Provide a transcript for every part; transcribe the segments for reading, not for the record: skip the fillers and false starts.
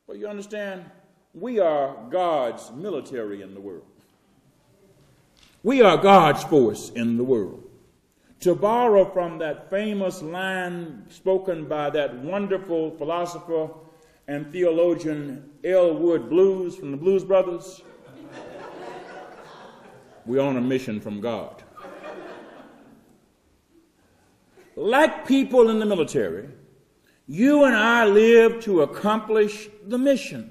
Well, you understand, we are God's military in the world. We are God's force in the world. To borrow from that famous line spoken by that wonderful philosopher and theologian Elwood Blues from the Blues Brothers, we're on a mission from God. Like people in the military, you and I live to accomplish the mission.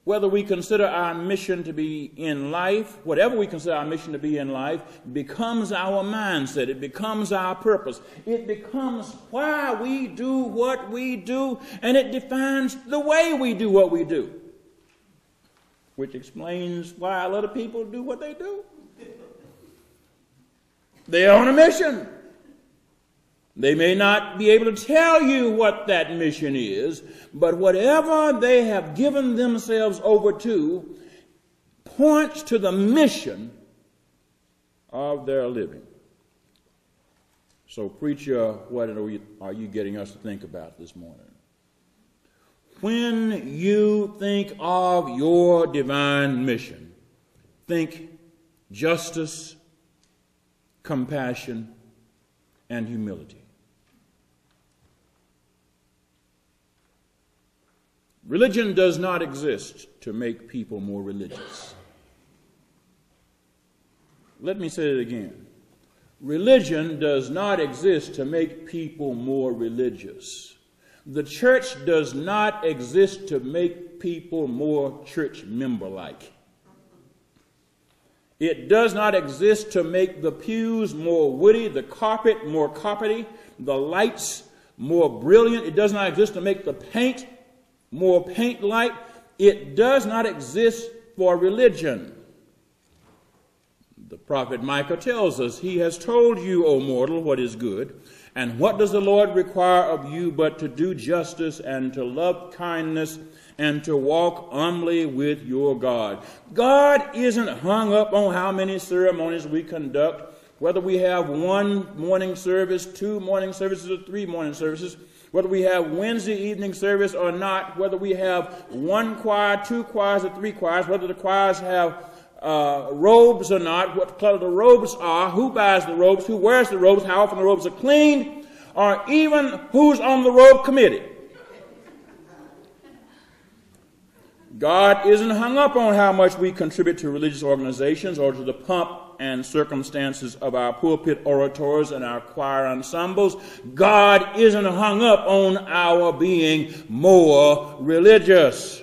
Whether we consider our mission to be in life, whatever we consider our mission to be in life, becomes our mindset. It becomes our purpose. It becomes why we do what we do, and it defines the way we do what we do, which explains why a lot of people do what they do. They're on a mission. They may not be able to tell you what that mission is, but whatever they have given themselves over to points to the mission of their living. So, preacher, what are you getting us to think about this morning? When you think of your divine mission, think justice, compassion, and humility. Religion does not exist to make people more religious. Let me say it again. Religion does not exist to make people more religious. The church does not exist to make people more church member-like. It does not exist to make the pews more woody, the carpet more carpety, the lights more brilliant. It does not exist to make the paint more paint-like. It does not exist for religion. The prophet Micah tells us, he has told you, O mortal, what is good. And what does the Lord require of you but to do justice and to love kindness and to walk humbly with your God? God isn't hung up on how many ceremonies we conduct, whether we have one morning service, 2 morning services, or 3 morning services, whether we have Wednesday evening service or not, whether we have 1 choir, 2 choirs, or 3 choirs, whether the choirs have robes or not, what color the robes are, who buys the robes, who wears the robes, how often the robes are cleaned, or even who's on the robe committee. God isn't hung up on how much we contribute to religious organizations or to the pomp and circumstances of our pulpit orators and our choir ensembles. God isn't hung up on our being more religious.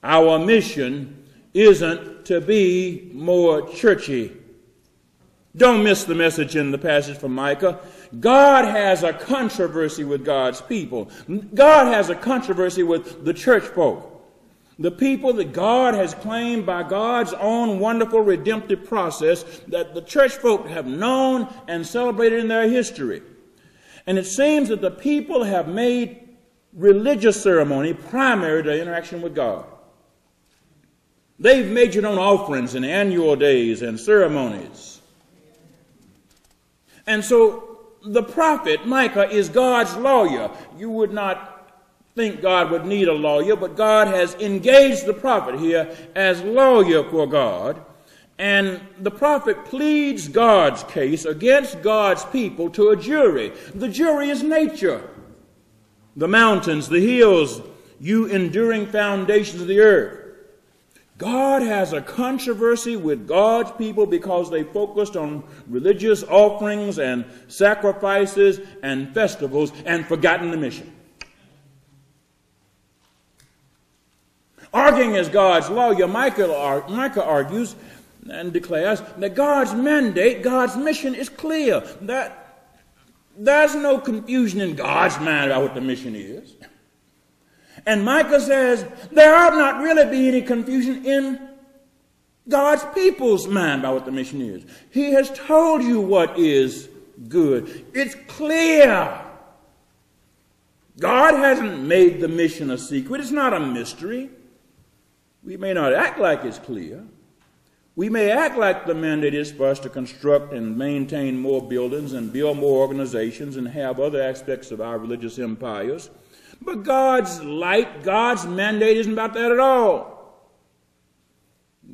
Our mission isn't to be more churchy. Don't miss the message in the passage from Micah. God has a controversy with God's people. God has a controversy with the church folk. The people that God has claimed by God's own wonderful redemptive process that the church folk have known and celebrated in their history. And it seems that the people have made religious ceremony primary to their interaction with God. They've majored on offerings and annual days and ceremonies. And so the prophet Micah is God's lawyer. You would not think God would need a lawyer, but God has engaged the prophet here as lawyer for God. And the prophet pleads God's case against God's people to a jury. The jury is nature. The mountains, the hills, you enduring foundations of the earth. God has a controversy with God's people because they focused on religious offerings and sacrifices and festivals and forgotten the mission. Arguing as God's lawyer, Micah argues and declares that God's mandate, God's mission is clear. That there's no confusion in God's mind about what the mission is. And Micah says there ought not really be any confusion in God's people's mind about what the mission is. He has told you what is good. It's clear. God hasn't made the mission a secret. It's not a mystery. We may not act like it's clear, We may act like the mandate is for us to construct and maintain more buildings and build more organizations and have other aspects of our religious empires. But God's light, God's mandate isn't about that at all.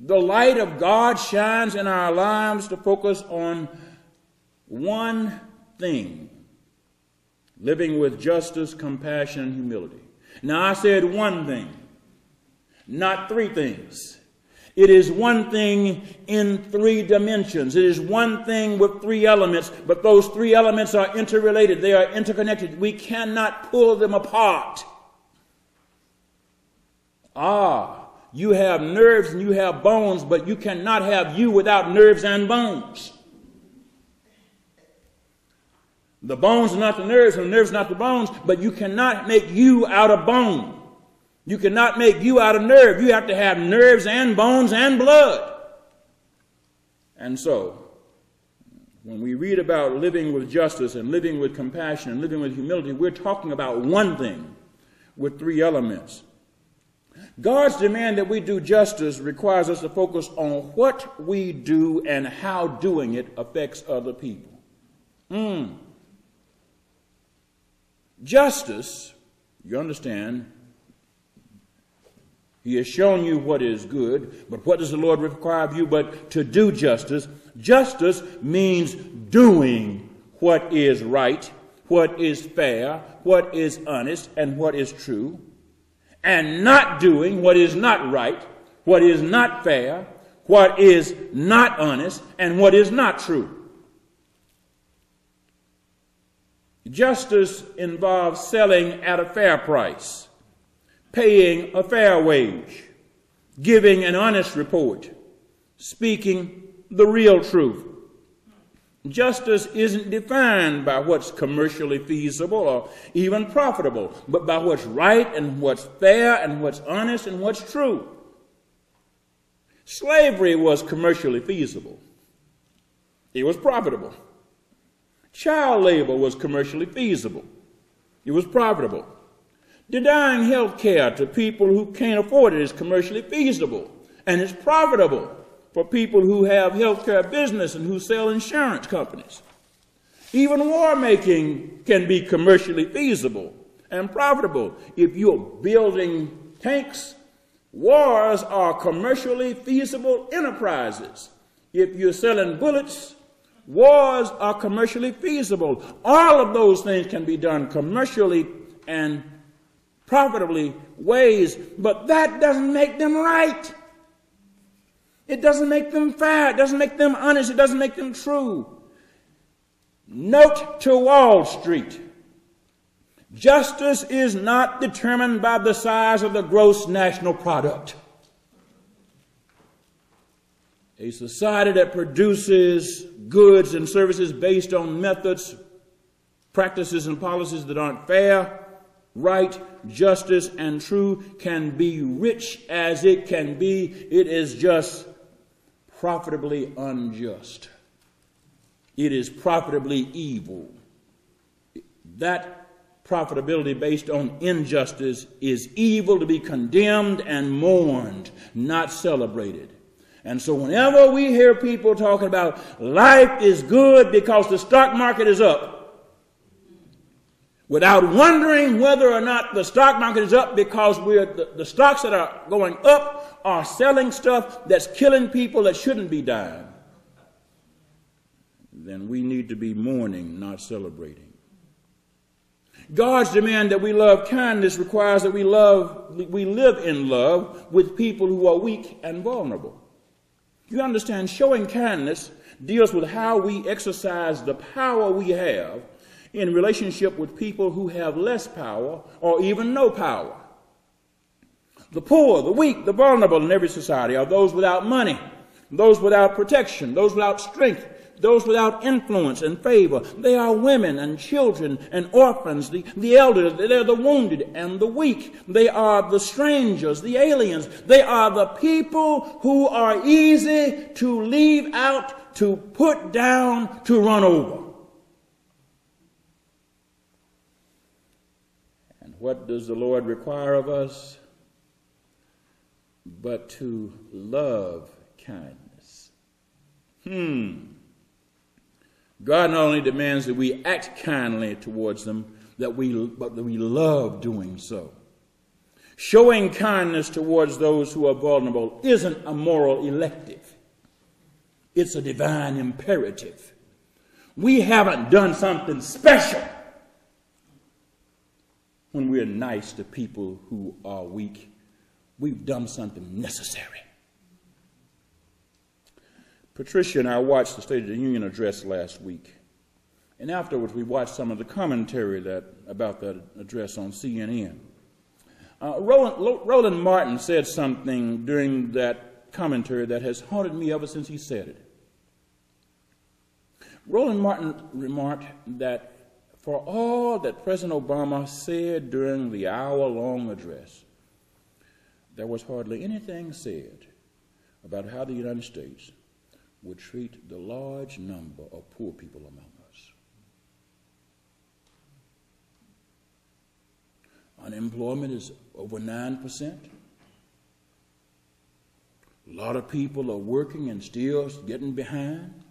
The light of God shines in our lives to focus on one thing: living with justice, compassion, and humility. Now, I said one thing, not three things. It is one thing in three dimensions. It is one thing with three elements, but those three elements are interrelated. They are interconnected. We cannot pull them apart. You have nerves and you have bones, but you cannot have you without nerves and bones. The bones are not the nerves and the nerves are not the bones, but you cannot make you out of bone. You cannot make you out of nerve. You have to have nerves and bones and blood. And so, when we read about living with justice and living with compassion and living with humility, we're talking about one thing with three elements. God's demand that we do justice requires us to focus on what we do and how doing it affects other people. Justice, you understand, He has shown you what is good, but what does the Lord require of you but to do justice? Justice means doing what is right, what is fair, what is honest, and what is true, and not doing what is not right, what is not fair, what is not honest, and what is not true. Justice involves selling at a fair price, paying a fair wage, giving an honest report, speaking the real truth. Justice isn't defined by what's commercially feasible or even profitable, but by what's right and what's fair and what's honest and what's true. Slavery was commercially feasible. It was profitable. Child labor was commercially feasible. It was profitable. Denying health care to people who can't afford it is commercially feasible, and it's profitable for people who have health care business and who sell insurance companies. Even war making can be commercially feasible and profitable. If you're building tanks, wars are commercially feasible enterprises. If you're selling bullets, wars are commercially feasible. All of those things can be done commercially and profitably ways, but that doesn't make them right. It doesn't make them fair. It doesn't make them honest. It doesn't make them true. Note to Wall Street: justice is not determined by the size of the gross national product. A society that produces goods and services based on methods, practices, and policies that aren't fair, right, justice, and true can be rich as it can be. It is just profitably unjust. It is profitably evil. That profitability based on injustice is evil, to be condemned and mourned, not celebrated. And so whenever we hear people talking about life is good because the stock market is up, without wondering whether or not the stock market is up because the stocks that are going up are selling stuff that's killing people that shouldn't be dying, then we need to be mourning, not celebrating. God's demand that we love kindness requires that we live in love with people who are weak and vulnerable. You understand, showing kindness deals with how we exercise the power we have in relationship with people who have less power or even no power. The poor, the weak, the vulnerable in every society are those without money, those without protection, those without strength, those without influence and favor. They are women and children and orphans, the elderly. They're the wounded and the weak. They are the strangers, the aliens. They are the people who are easy to leave out, to put down, to run over. And what does the Lord require of us? But to love kindness. God not only demands that we act kindly towards them, but that we love doing so. Showing kindness towards those who are vulnerable isn't a moral elective. It's a divine imperative. We haven't done something special when we're nice to people who are weak. We've done something necessary. Patricia and I watched the State of the Union address last week. And afterwards, we watched some of the commentary about that address on CNN. Roland Martin said something during that commentary that has haunted me ever since he said it. Roland Martin remarked that for all that President Obama said during the hour-long address, there was hardly anything said about how the United States would treat the large number of poor people among us. Unemployment is over 9%. A lot of people are working and still getting behind.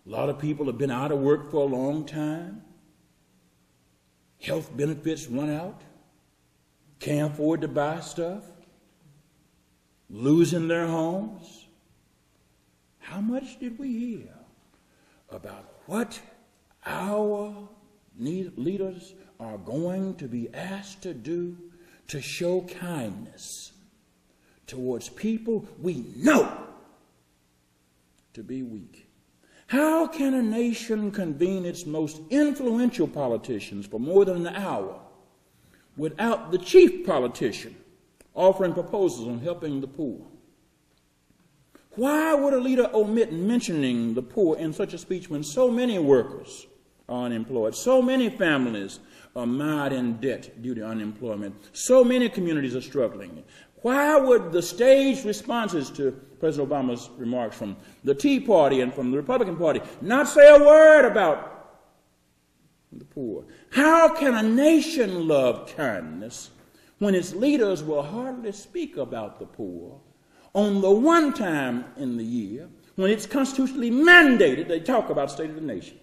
A lot of people have been out of work for a long time. Health benefits run out. Can't afford to buy stuff. Losing their homes. How much did we hear about what our leaders are going to be asked to do to show kindness towards people we know to be weak? How can a nation convene its most influential politicians for more than an hour without the chief politician offering proposals on helping the poor? Why would a leader omit mentioning the poor in such a speech when so many workers are unemployed, so many families are mired in debt due to unemployment, so many communities are struggling? Why would the staged responses to President Obama's remarks from the Tea Party and from the Republican Party not say a word about the poor? How can a nation love kindness when its leaders will hardly speak about the poor on the one time in the year when it's constitutionally mandated they talk about the state of the nation?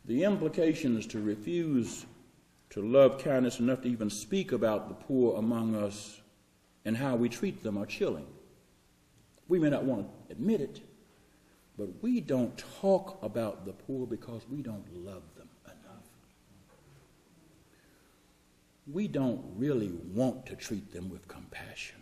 The implications to refuse to love kindness enough to even speak about the poor among us and how we treat them are chilling. We may not want to admit it, but we don't talk about the poor because we don't love them enough. We don't really want to treat them with compassion.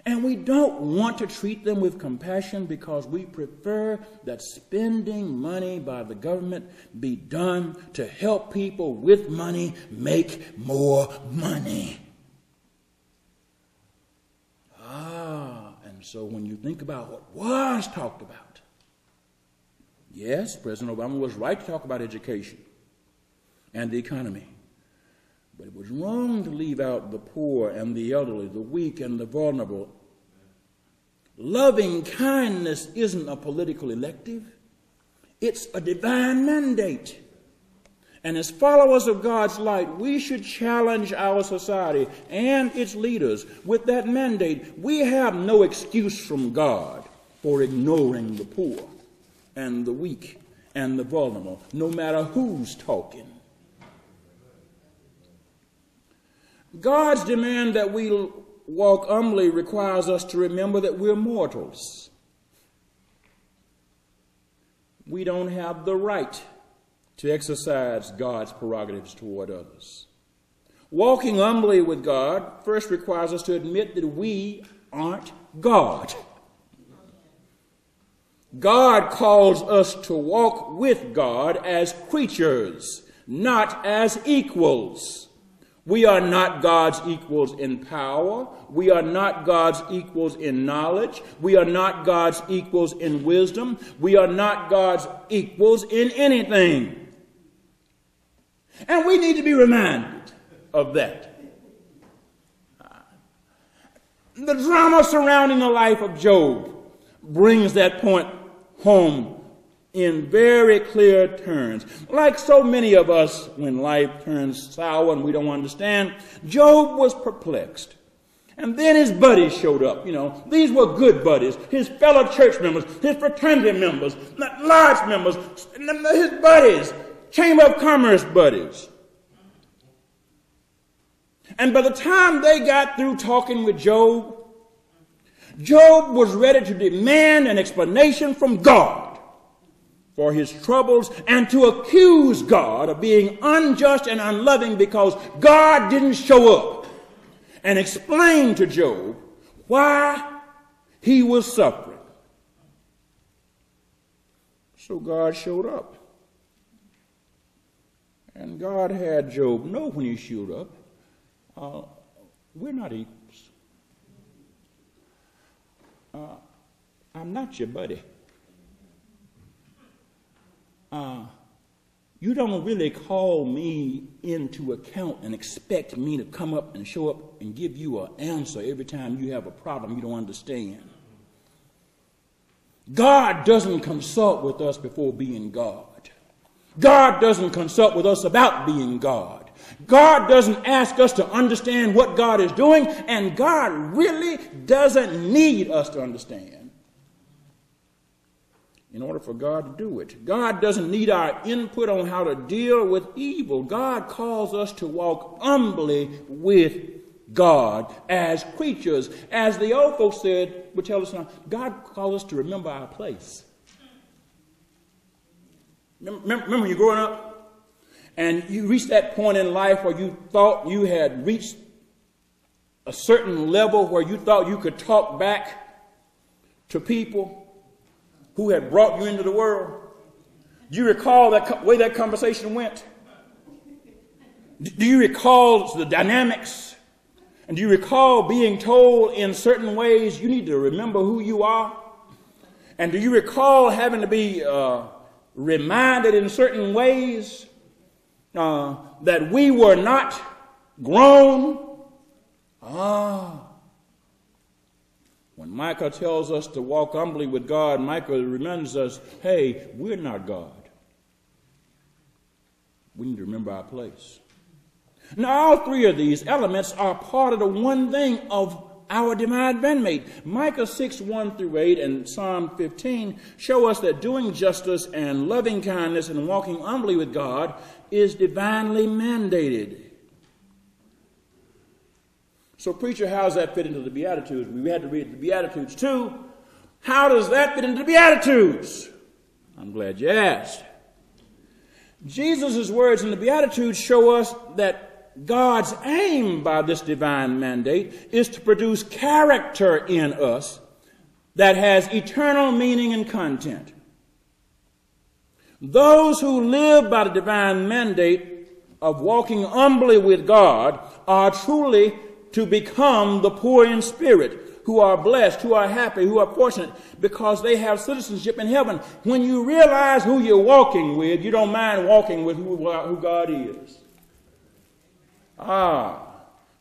And we don't want to treat them with compassion because we prefer that spending money by the government be done to help people with money make more money. And so when you think about what was talked about, yes, President Obama was right to talk about education and the economy. But it was wrong to leave out the poor and the elderly, the weak and the vulnerable. Loving kindness isn't a political elective. It's a divine mandate. And as followers of God's light, we should challenge our society and its leaders with that mandate. We have no excuse from God for ignoring the poor and the weak and the vulnerable, no matter who's talking. God's demand that we walk humbly requires us to remember that we're mortals. We don't have the right to exercise God's prerogatives toward others. Walking humbly with God first requires us to admit that we aren't God. God calls us to walk with God as creatures, not as equals. We are not God's equals in power. We are not God's equals in knowledge. We are not God's equals in wisdom. We are not God's equals in anything. And we need to be reminded of that. The drama surrounding the life of Job brings that point home in very clear terms. Like so many of us, when life turns sour and we don't understand, Job was perplexed. And then his buddies showed up. You know, these were good buddies. His fellow church members, his fraternity members, lodge members, his buddies, Chamber of Commerce buddies. And by the time they got through talking with Job, Job was ready to demand an explanation from God for his troubles and to accuse God of being unjust and unloving because God didn't show up and explain to Job why he was suffering. So God showed up. And God had Job know when he showed up, we're not equals. I'm not your buddy. You don't really call me into account and expect me to come up and show up and give you an answer every time you have a problem you don't understand. God doesn't consult with us before being God. God doesn't consult with us about being God. God doesn't ask us to understand what God is doing, and God really doesn't need us to understand in order for God to do it. God doesn't need our input on how to deal with evil. God calls us to walk humbly with God as creatures. As the old folks said, would tell us now, God calls us to remember our place. Remember when you're growing up and you reached that point in life where you thought you had reached a certain level where you thought you could talk back to people who had brought you into the world? Do you recall that way that conversation went? Do you recall the dynamics? And do you recall being told in certain ways you need to remember who you are? And do you recall having to be reminded in certain ways that we were not grown? When Micah tells us to walk humbly with God, Micah reminds us, hey, we're not God. We need to remember our place. Now, all three of these elements are part of the one thing of our divine mandate. Micah 6, 1 through 8 and Psalm 15 show us that doing justice and loving kindness and walking humbly with God is divinely mandated. So, preacher, how does that fit into the Beatitudes? We had to read the Beatitudes too. How does that fit into the Beatitudes? I'm glad you asked. Jesus' words in the Beatitudes show us that God's aim by this divine mandate is to produce character in us that has eternal meaning and content. Those who live by the divine mandate of walking humbly with God are truly to become the poor in spirit, who are blessed, who are happy, who are fortunate, because they have citizenship in heaven. When you realize who you're walking with, you don't mind walking with who God is.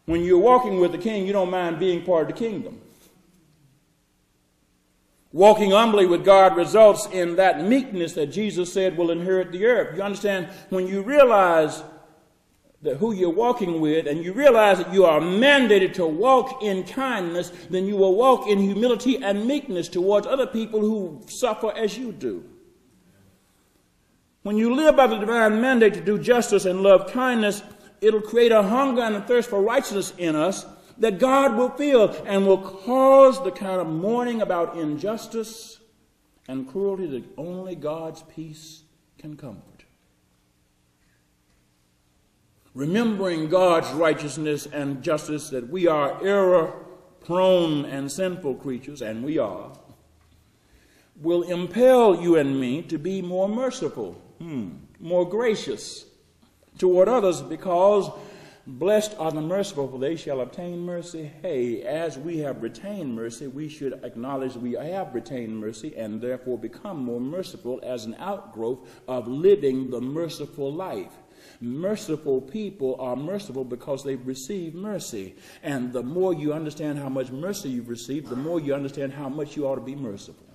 When you're walking with the king, you don't mind being part of the kingdom. Walking humbly with God results in that meekness that Jesus said will inherit the earth. You understand? When you realize that who you're walking with, and you realize that you are mandated to walk in kindness, then you will walk in humility and meekness towards other people who suffer as you do. When you live by the divine mandate to do justice and love kindness, it'll create a hunger and a thirst for righteousness in us that God will feel and will cause the kind of mourning about injustice and cruelty that only God's peace can comfort. Remembering God's righteousness and justice, that we are error-prone and sinful creatures, and we are, will impel you and me to be more merciful, more gracious toward others, because blessed are the merciful, for they shall obtain mercy. Hey, as we have retained mercy, we should acknowledge we have retained mercy and therefore become more merciful as an outgrowth of living the merciful life. Merciful people are merciful because they've received mercy. And the more you understand how much mercy you've received, the more you understand how much you ought to be merciful.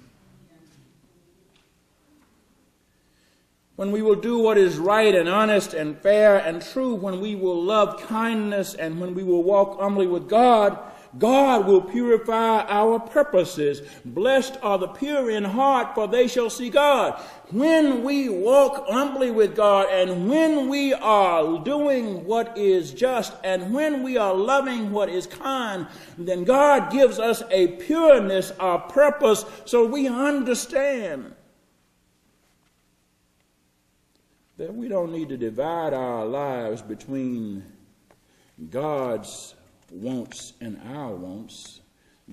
When we will do what is right and honest and fair and true, when we will love kindness, and when we will walk humbly with God, God will purify our purposes. Blessed are the pure in heart, for they shall see God. When we walk humbly with God, and when we are doing what is just, and when we are loving what is kind, then God gives us a pureness of purpose so we understand that we don't need to divide our lives between God's wants and our wants,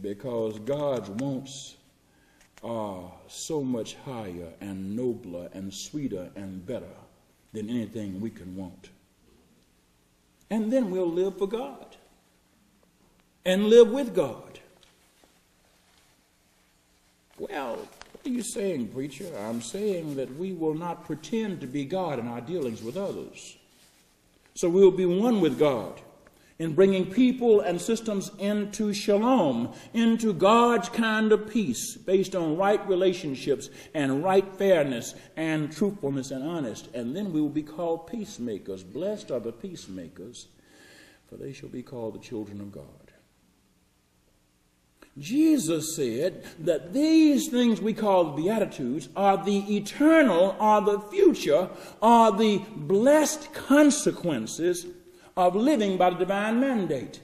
because God's wants are so much higher and nobler and sweeter and better than anything we can want. And then we'll live for God and live with God. Well, what are you saying, preacher? I'm saying that we will not pretend to be God in our dealings with others. So we will be one with God in bringing people and systems into shalom, into God's kind of peace based on right relationships and right fairness and truthfulness and honest. And then we will be called peacemakers. Blessed are the peacemakers, for they shall be called the children of God. Jesus said that these things we call the Beatitudes are the eternal, are the future, are the blessed consequences of living by the divine mandate.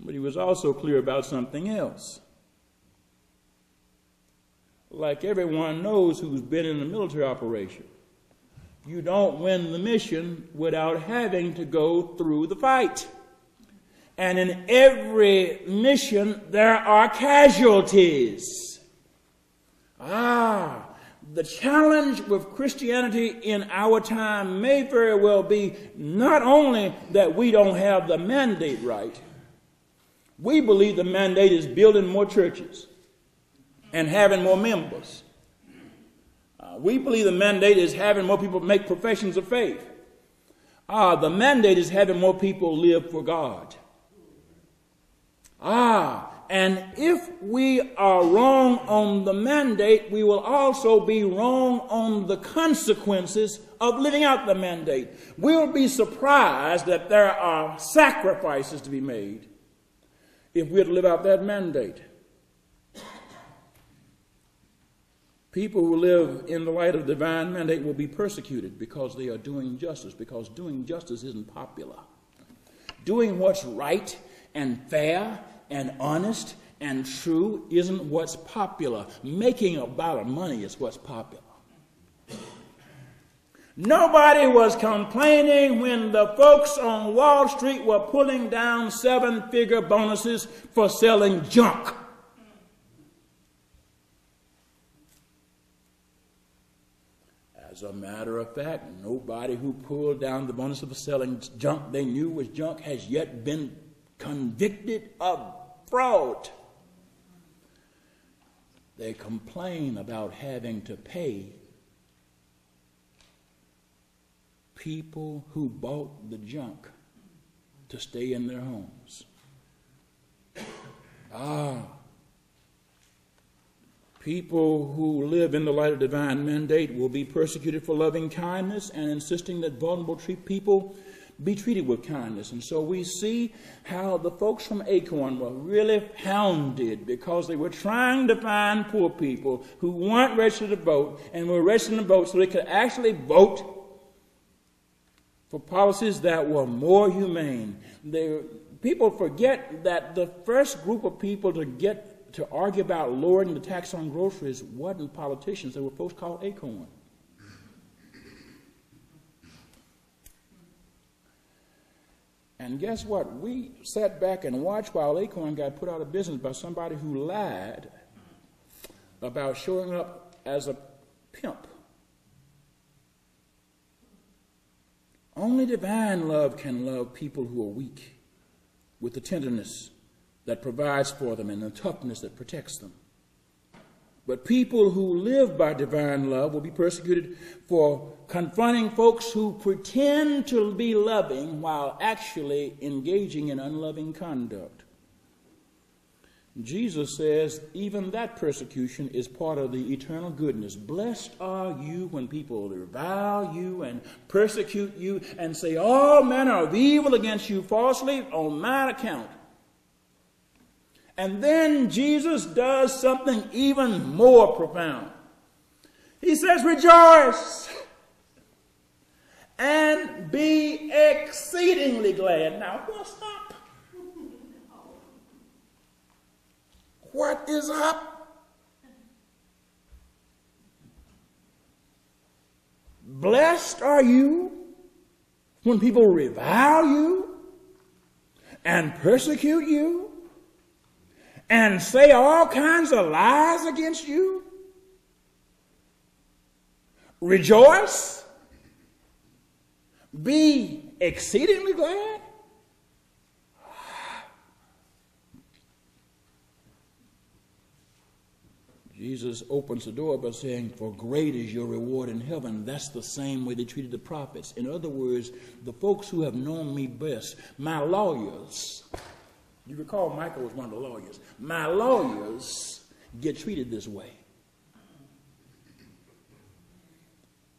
But he was also clear about something else. Like everyone knows who's been in a military operation, you don't win the mission without having to go through the fight. And in every mission, there are casualties. The challenge with Christianity in our time may very well be not only that we don't have the mandate right. We believe the mandate is building more churches and having more members. We believe the mandate is having more people make professions of faith. The mandate is having more people live for God. And if we are wrong on the mandate, we will also be wrong on the consequences of living out the mandate. We'll be surprised that there are sacrifices to be made if we're to live out that mandate. People who live in the light of the divine mandate will be persecuted because they are doing justice, because doing justice isn't popular. Doing what's right and fair and honest and true isn't what's popular. Making a lot of money is what's popular. Nobody was complaining when the folks on Wall Street were pulling down 7-figure bonuses for selling junk. As a matter of fact, nobody who pulled down the bonus for selling junk they knew was junk has yet been convicted of fraud. They complain about having to pay people who bought the junk to stay in their homes. People who live in the light of divine mandate will be persecuted for loving kindness and insisting that vulnerable people be treated with kindness. And so we see how the folks from Acorn were really hounded because they were trying to find poor people who weren't registered to vote and were registered to vote so they could actually vote for policies that were more humane. People forget that the first group of people to argue about lowering the tax on groceries wasn't politicians. They were folks called Acorn. And guess what? We sat back and watched while Acorn got put out of business by somebody who lied about showing up as a pimp. Only divine love can love people who are weak with the tenderness that provides for them and the toughness that protects them. But people who live by divine love will be persecuted for confronting folks who pretend to be loving while actually engaging in unloving conduct. Jesus says even that persecution is part of the eternal goodness. Blessed are you when people revile you and persecute you and say all manner of evil against you falsely on my account. And then Jesus does something even more profound. He says, rejoice and be exceedingly glad. Now, what's up? What is up? Blessed are you when people revile you and persecute you and say all kinds of lies against you. Rejoice. Be exceedingly glad. Jesus opens the door by saying, for great is your reward in heaven. That's the same way they treated the prophets. In other words, the folks who have known me best, my lawyers, you recall Michael was one of the lawyers. My lawyers get treated this way.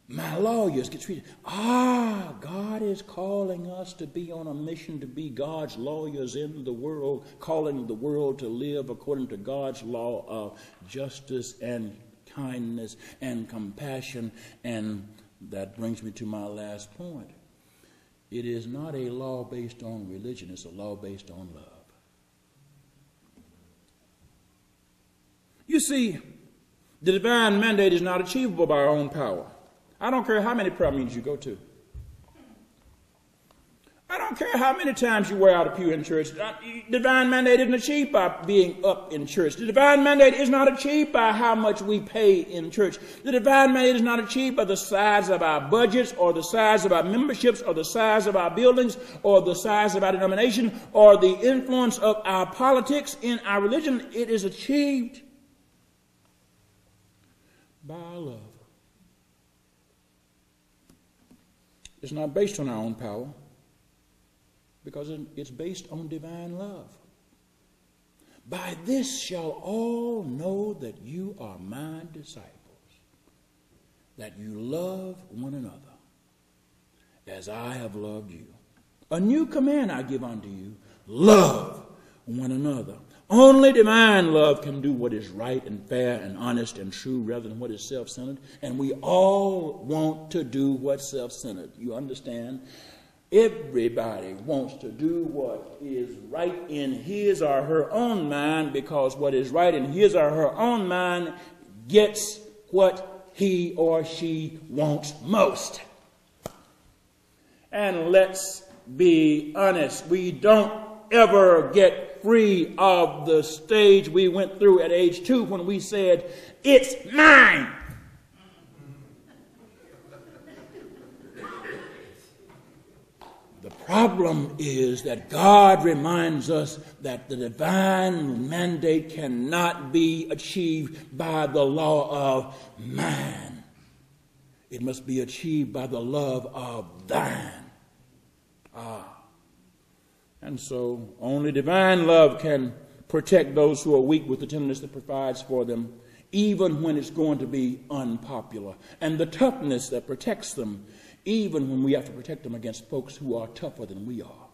My lawyers get treated. God is calling us to be on a mission to be God's lawyers in the world, calling the world to live according to God's law of justice and kindness and compassion. And that brings me to my last point. It is not a law based on religion. It's a law based on love. You see, the divine mandate is not achievable by our own power. I don't care how many prayer meetings you go to. I don't care how many times you wear out a pew in church. The divine mandate isn't achieved by being up in church. The divine mandate is not achieved by how much we pay in church. The divine mandate is not achieved by the size of our budgets or the size of our memberships or the size of our buildings or the size of our denomination or the influence of our politics in our religion. It is achieved by our love. It's not based on our own power because it's based on divine love. By this shall all know that you are my disciples, that you love one another as I have loved you. A new command I give unto you, love one another. Only divine love can do what is right and fair and honest and true rather than what is self-centered. And we all want to do what's self-centered. You understand? Everybody wants to do what is right in his or her own mind because what is right in his or her own mind gets what he or she wants most. And let's be honest, we don't ever get free of the stage we went through at age 2 when we said, it's mine. The problem is that God reminds us that the divine mandate cannot be achieved by the law of man. It must be achieved by the love of thine. And so only divine love can protect those who are weak with the tenderness that provides for them, even when it's going to be unpopular, and the toughness that protects them, even when we have to protect them against folks who are tougher than we are.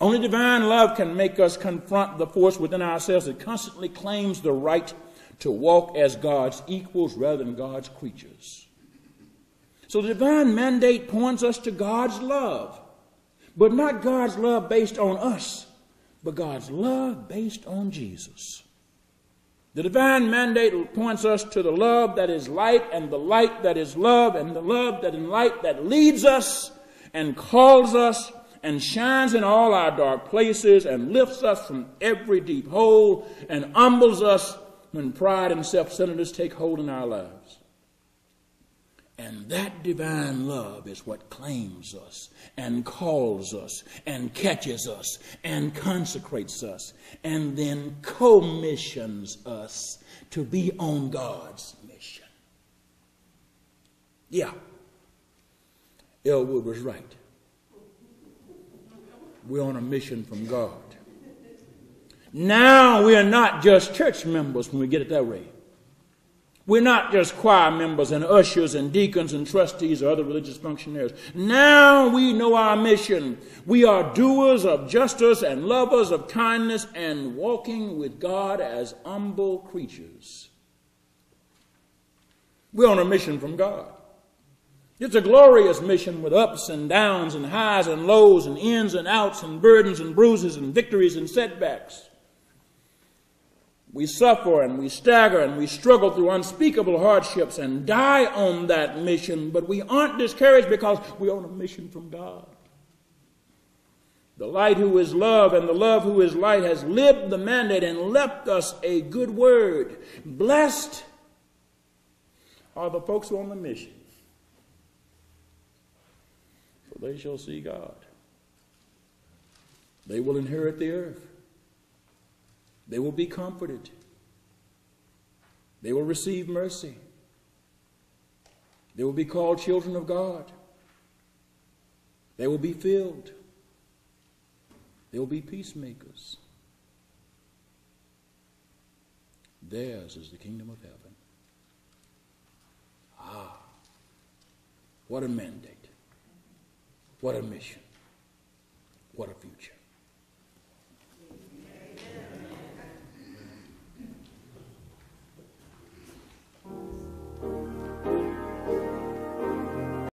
Only divine love can make us confront the force within ourselves that constantly claims the right to walk as God's equals rather than God's creatures. So the divine mandate points us to God's love. But not God's love based on us, but God's love based on Jesus. The divine mandate points us to the love that is light and the light that is love and the love that is light that leads us and calls us and shines in all our dark places and lifts us from every deep hole and humbles us when pride and self-centeredness take hold in our lives. And that divine love is what claims us and calls us and catches us and consecrates us and then commissions us to be on God's mission. Yeah, Elwood was right. We're on a mission from God. Now we are not just church members when we get it that way. We're not just choir members and ushers and deacons and trustees or other religious functionaries. Now we know our mission. We are doers of justice and lovers of kindness and walking with God as humble creatures. We're on a mission from God. It's a glorious mission with ups and downs and highs and lows and ins and outs and burdens and bruises and victories and setbacks. We suffer and we stagger and we struggle through unspeakable hardships and die on that mission, but we aren't discouraged because we're on a mission from God. The light who is love and the love who is light has lived the mandate and left us a good word. Blessed are the folks who are on the mission, for they shall see God. They will inherit the earth. They will be comforted. They will receive mercy. They will be called children of God. They will be filled. They will be peacemakers. Theirs is the kingdom of heaven. Ah, what a mandate. What a mission. What a future.